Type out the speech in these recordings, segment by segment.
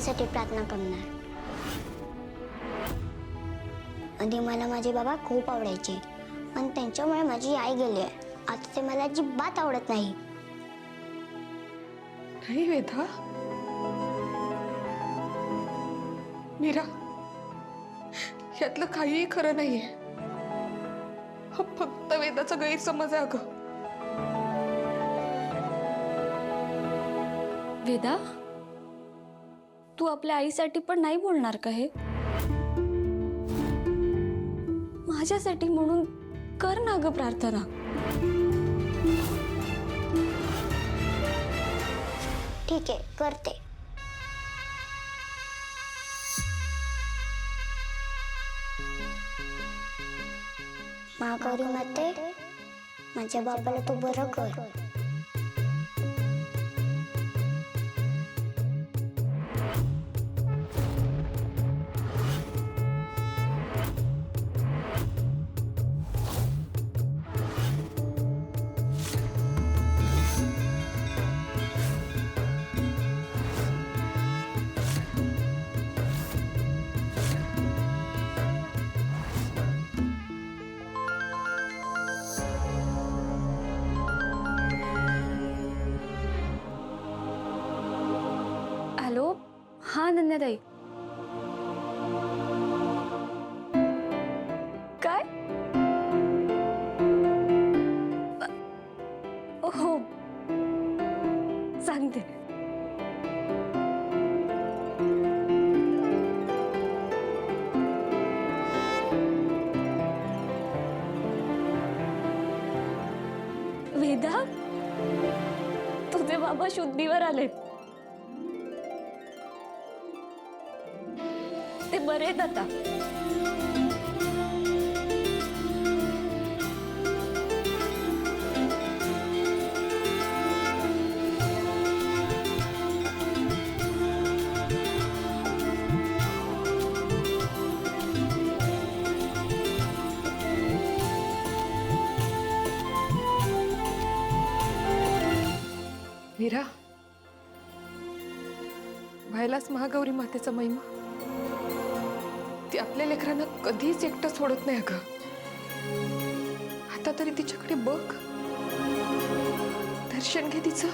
बाबासाठी प्रार्थना करणार। आधी मला माझे बाबा खूप आवडायचे, पण त्यांच्यामुळे माझी आई गेली आहे। आता ते मला अजिबात आवडत नाही। नाही वेदा, मीरा, यातलं काहीही खरं नाहीये। हा फक्त वेदाचा गैरसमज आहे अगं। वेदा, तू आपल्या आईसाठी पण नाही बोलणार का हे? माझ्यासाठी म्हणून कर ना ग प्रार्थना। ठीक आहे, करते। महागौरी माते, माझ्या बाबाला तू बरं कर। हॅलो, हा नंद्याताई। काय? हो, सांगते। वेदा, तुझे बाबा शुद्धीवर आले। ते बरे आहेत आता। मीरा, व्हायलाच महागौरी मातेचा महिमा। ती आपल्या लेकरांना कधीच एकटं सोडत नाही अगं। आता तरी तिच्याकडे बघ, दर्शन घे तिचं।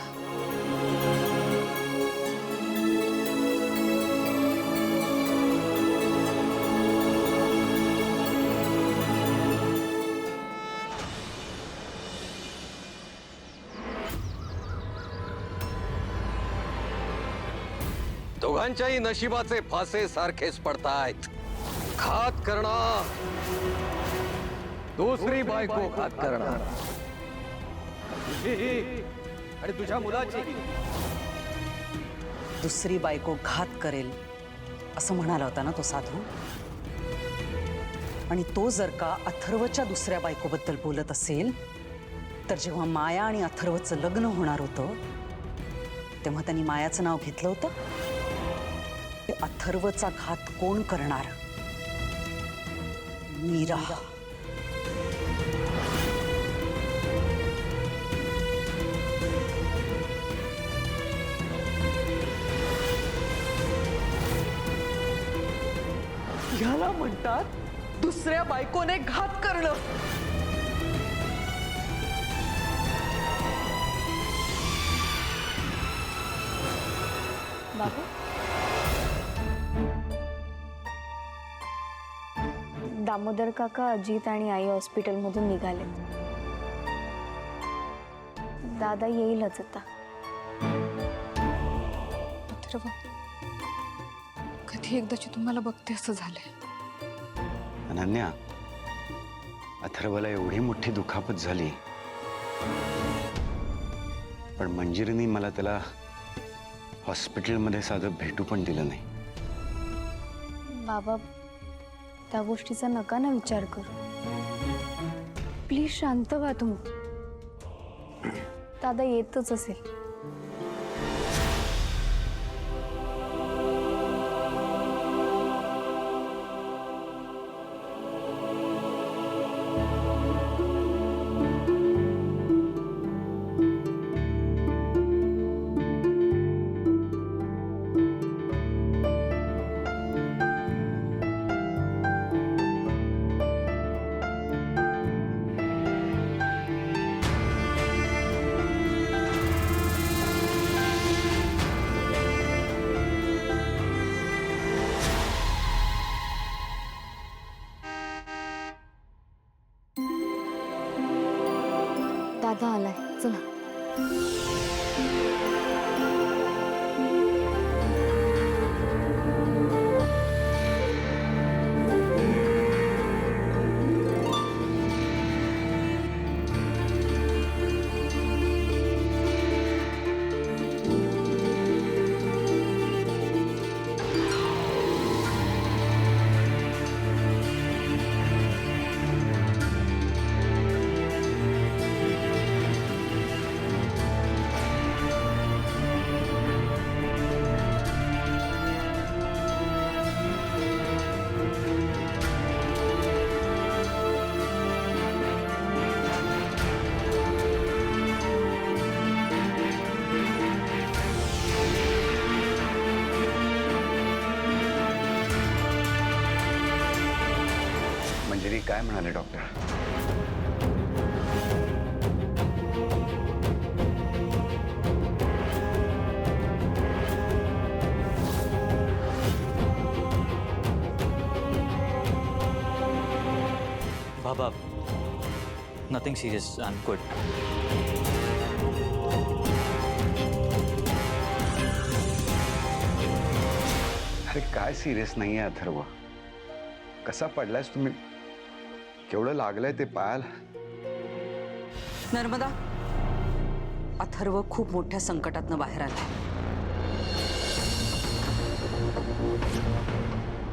दोघांच्याही नशिबाचे फासे सारखेच पडतायत। घात करणार, दुसरी बायको घात करणार, आणि तुझ्या मुलाची दुसरी बायको घात करेल असं म्हणाला होता ना तो साधू। आणि तो जर का अथर्वच्या दुसऱ्या बायकोबद्दल बोलत असेल, तर जेव्हा माया आणि अथर्वचं लग्न होणार होतं तेव्हा त्यांनी मायाचं नाव घेतलं होतं। अथर्वचा घात कोण करणार? मीरा। याला म्हणतात दुसऱ्या बायकोने घात करणं। बाबू, दामोदर काका, अजित आणि आई हॉस्पिटलमधून निघाले। दादा येईलच आता। अथर्व, कधी एकदाची तुम्हाला बघते असं झालंय। अनन्या, अथर्वला एवढी मोठी दुखापत झाली, पण मंजिरीने मला त्याला हॉस्पिटलमध्ये साधं भेटू पण दिलं नाही। बाबा, त्या गोष्टीचा नका ना विचार करू। प्लीज शांत व्हा तुम्ही। दादा येतच असेल। दादा आलाय, चला. मंजिरी काय म्हणाले doctor? Baba, nothing serious. I'm good. अरे काय सिरियस नाहीये अथर्व. कसा पडलायस तुम्ही? केवढं लागलंय ते पायाला? नर्मदा, अथर्व खूप मोठ्या संकटातनं बाहेर आलाय.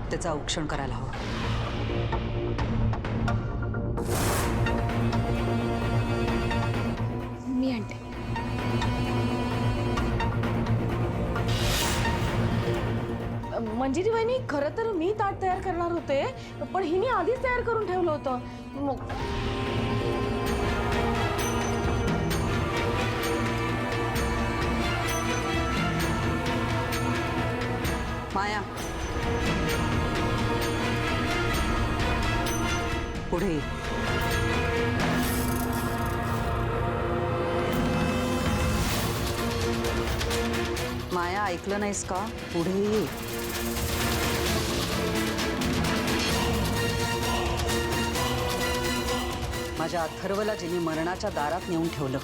त्याचं औक्षण करायला हवं. मी आणते. मंजिरी वहिनी, खरं तर मी ताट तयार करणार होते, पण हिने आधीच तयार करून ठेवलं होतं. माया, पुढे ये. माया, ऐकलं नाहीस का? पुढे ये. माझ्या अथर्वला जिने मरणाच्या दारात नेऊन ठेवलं,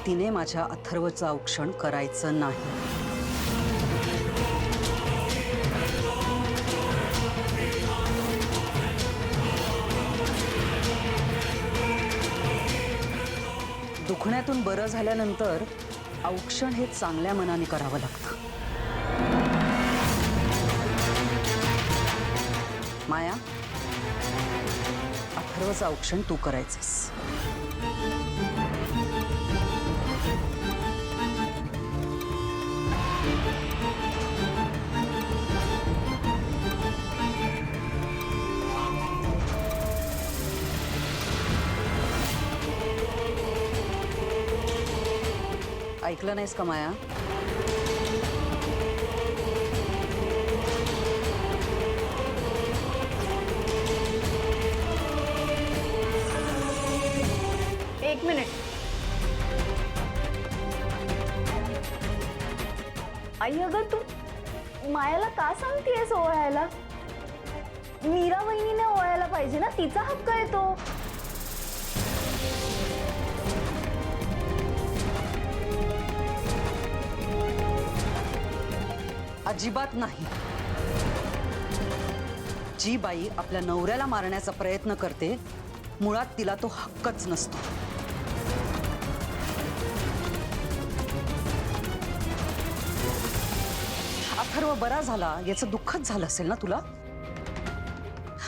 तिने माझ्या अथर्वचं औक्षण करायचं नाही. दुखण्यातून बरं झाल्यानंतर औक्षण हे चांगल्या मनाने करावं लागतं. माया, अथर्वचं औक्षण तू करायचंस. ऐकलं नाहीस का माया? एक मिनिट. आई, अगं तू मायाला का सांगतेस ओवाळायला? मीरा वहिनीने ओवाळायला पाहिजे ना, तिचा हक्क आहे तो. अजिबात नाही. जी बाई आपल्या नवऱ्याला मारण्याचा प्रयत्न करते, मुळात तिला तो हक्कच नसतो. अथर्व बरा झाला याचं दुःखच झालं असेल ना तुला?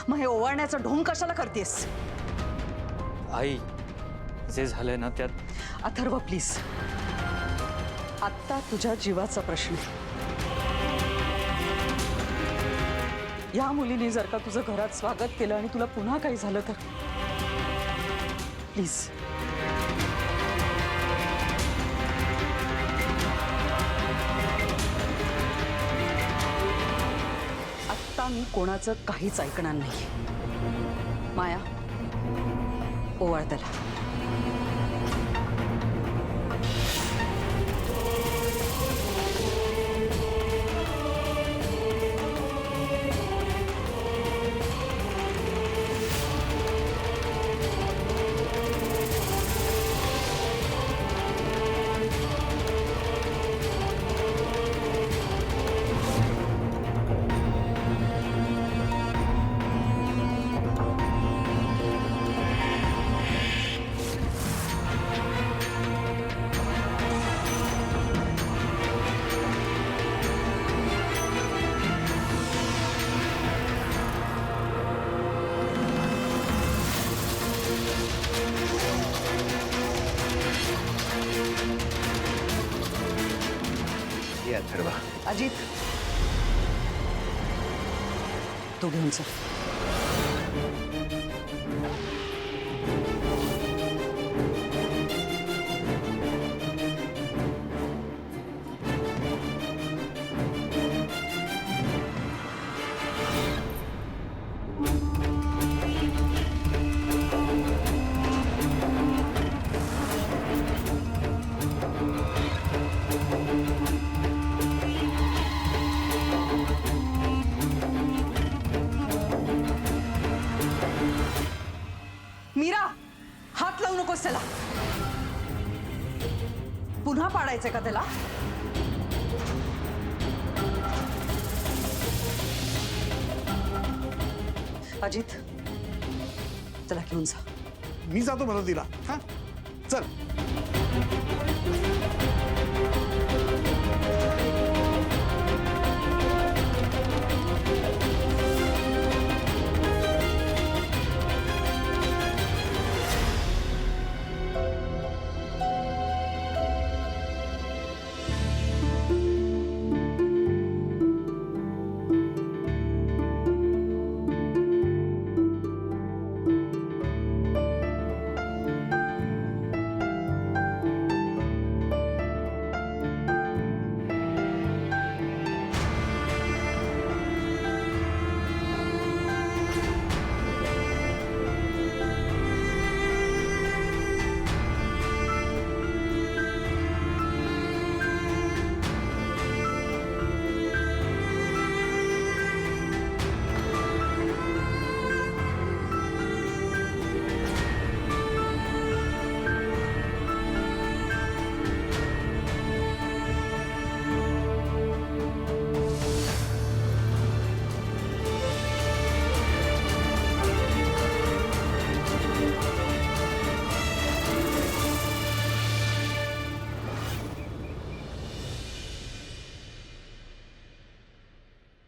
मग हे ओवाळण्याचा ढोंग कशाला करतेस? आई, जे झालंय ना त्यात. अथर्व प्लीज, आत्ता तुझ्या जीवाचा प्रश्न आहे. या मुलीने जर का तुझं घरात स्वागत केलं आणि तुला पुन्हा काही झालं तर प्लीज. आत्ता मी कोणाचं काहीच ऐकणार नाही. माया, ओवाळ त्याला. अजित, तू घेऊन चल. मीरा, हात लावू नकोस त्याला. पुन्हा पाडायचंय का त्याला? अजित, त्याला घेऊन जा. मी जातो मदतीला. हा चल.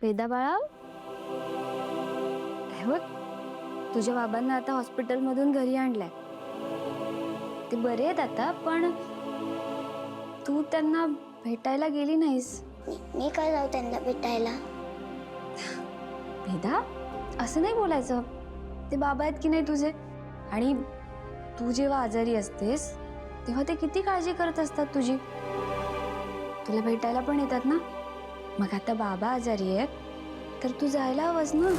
वेदा बाळा, हे बघ, तुझ्या बाबांना आता हॉस्पिटलमधून घरी आणलंय. ते बरे आहेत आता, पण तू त्यांना भेटायला गेली नाहीस. मी काय जाऊ त्यांना भेटायला? वेदा, असं नाही बोलायचं. ते बाबा आहेत की नाही तुझे, आणि तू जेव्हा आजारी असतेस तेव्हा ते किती काळजी करत असतात तुझी. तुला भेटायला पण येतात ना. मग आता बाबा आजारी आहेत तर तू जायला हवंस ना.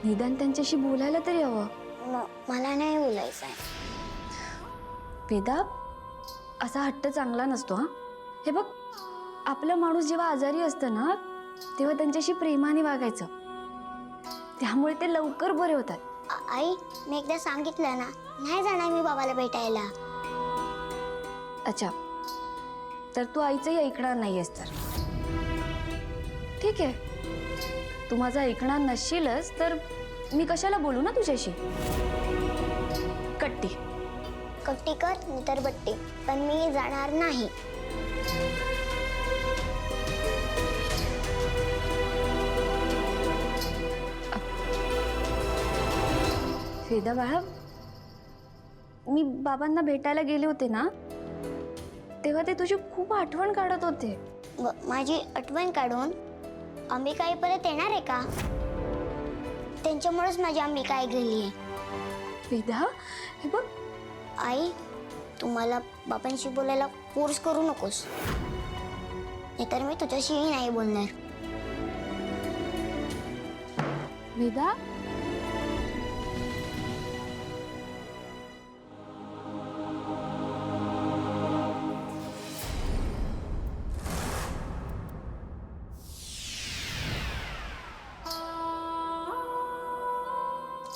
निदान त्यांच्याशी बोलायला तरी हवं. मला नाही बोलायचं आहे. वेदा, असा हट्ट चांगला नसतो. हा, हे बघ, आपला माणूस जेव्हा आजारी असतं ना तेव्हा त्यांच्याशी प्रेमाने वागायचं. त्यामुळे ते लवकर बरे होतात. आई, मी एकदा सांगितलं ना, नाही जाणार मी बाबाला भेटायला. अच्छा, तर तू आईचंही ऐकणार नाहीयेस तर ठीक आहे. तू माझं ऐकणार नसशीलच तर मी कशाला बोलू ना तुझ्याशी. कट्टी कट्टी कर मी तर बट्टी, पण मी जाणार नाही. वेदा बाळा, मी बाबांना भेटायला गेले होते ना तेव्हा ते तुझी खूप आठवण काढत होते. माझी आठवण काढून अंबिका आई परत येणार आहे का? त्यांच्यामुळेच माझी अंबिका आई गेली आहे. वेदा, हे बघ, आई, तू मला बाबांशी बोलायला फोर्स करू नकोस, नाहीतर मी तुझ्याशीही नाही बोलणार. वेदा,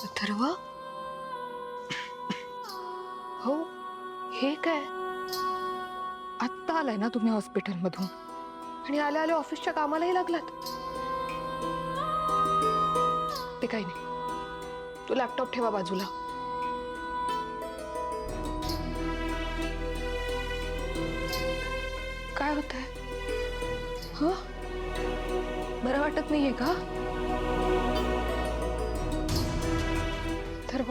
अथर्व, हो, हे काय? आत्ता आलाय ना तुम्ही हॉस्पिटलमधून, आणि आल्या आल्या ऑफिसच्या कामालाही लागलात. ते काही नाही, तू लॅपटॉप ठेवा बाजूला. काय होतंय? हं? बरं वाटत नाहीये का? अथर्व,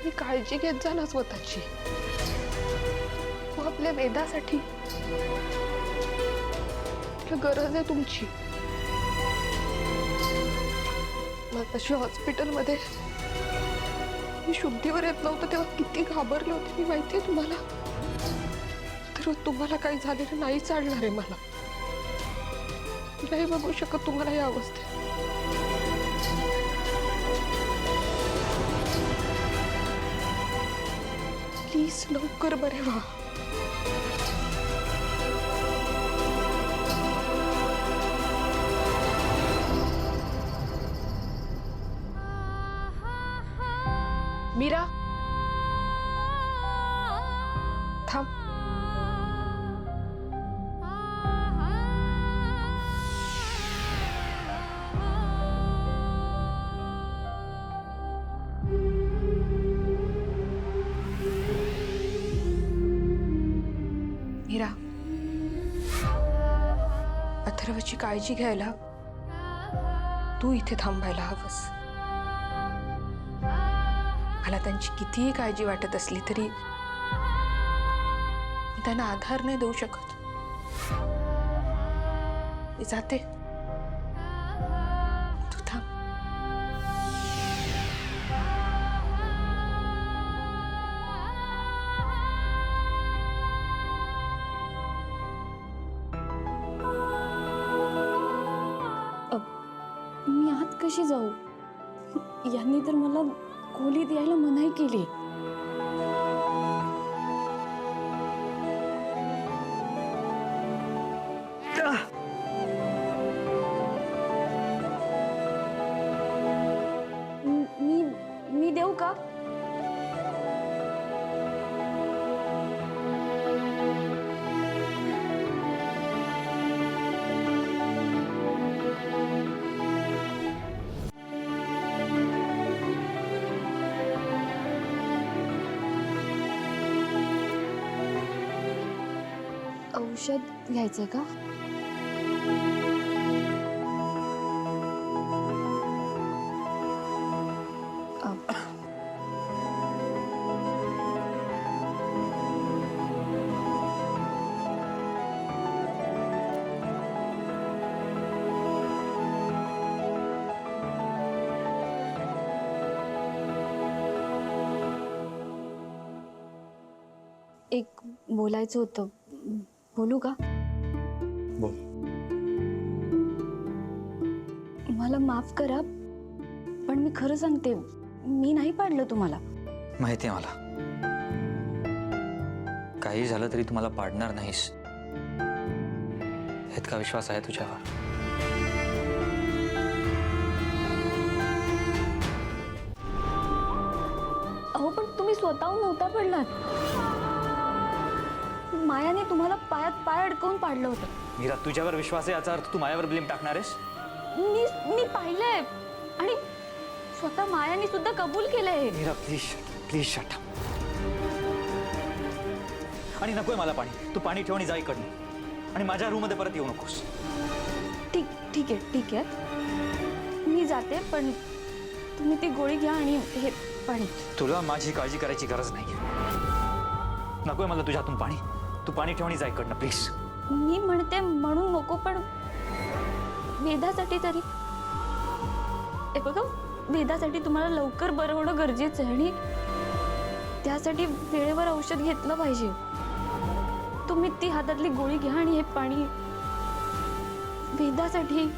मी काळजी घेत जा ना स्वतःची. तू आपल्या वेदासाठी. कसलं गरज आहे तुमची? मग तशी हॉस्पिटलमध्ये मी शुद्धीवर येत नव्हतं तेव्हा किती घाबरले होते मी माहितीये तुम्हाला. तर तुम्हाला काही झालेलं नाही चालणार आहे मला. नाही बघू शकत तुम्हाला या अवस्थेत. प्लीज लवकर बरे व्हा. मीरा थांब. मीरा, अथर्वची काळजी घ्यायला तू इथे थांबायला हवंस. मला त्यांची कितीही काळजी वाटत असली तरी मी त्यांना आधार नाही देऊ शकत. मी जाते, तू थांब. मी आत कशी जाऊ? यांनी तर मला खोलीत यायला मनाई केली. मी देऊ का? औषध घ्यायचंय का? एक बोलायचं होतं, बोलू का? बोल. मला माफ करा, पण मी खरं सांगते, मी नाही पाडलं तुम्हाला. माहिती आहे मला. काही झालं तरी तुम्हाला पाडणार नाहीस इतका विश्वास आहे तुझ्यावर. अहो पण तुम्ही स्वतःहून नव्हता पडलात. मायाने तुम्हाला पायात पाय अडकवून पाडलं होतं. मीरा, तुझ्यावर विश्वास आहे याचा अर्थ तू मायावर ब्लेम टाकणार आहेस? मी पाहिलंय आणि स्वतः मायाने सुद्धा कबूल केलंय. Meera please please shut. आणि नकोय मला पाणी. तू पाणी ठेव आणि जा इकडनं आणि माझ्या रूम मध्ये परत येऊ नकोस. ठीक आहे. मी जाते, पण तुम्ही ती गोळी घ्या आणि हे पाणी. तुला माझी काळजी करायची गरज नाही. नकोय मला तुझ्या हातून पाणी. तू पाणी ठेव आणि जा इकडनं प्लीज. मी म्हणते म्हणून नको, पण वेदासाठी तरी. हे बघा, वेदासाठी तुम्हाला लवकर बरं होणं गरजेचं आहे आणि त्यासाठी वेळेवर औषध घेतलं पाहिजे. तुम्ही ती हातातली गोळी घ्या आणि हे पाणी वेदासाठी.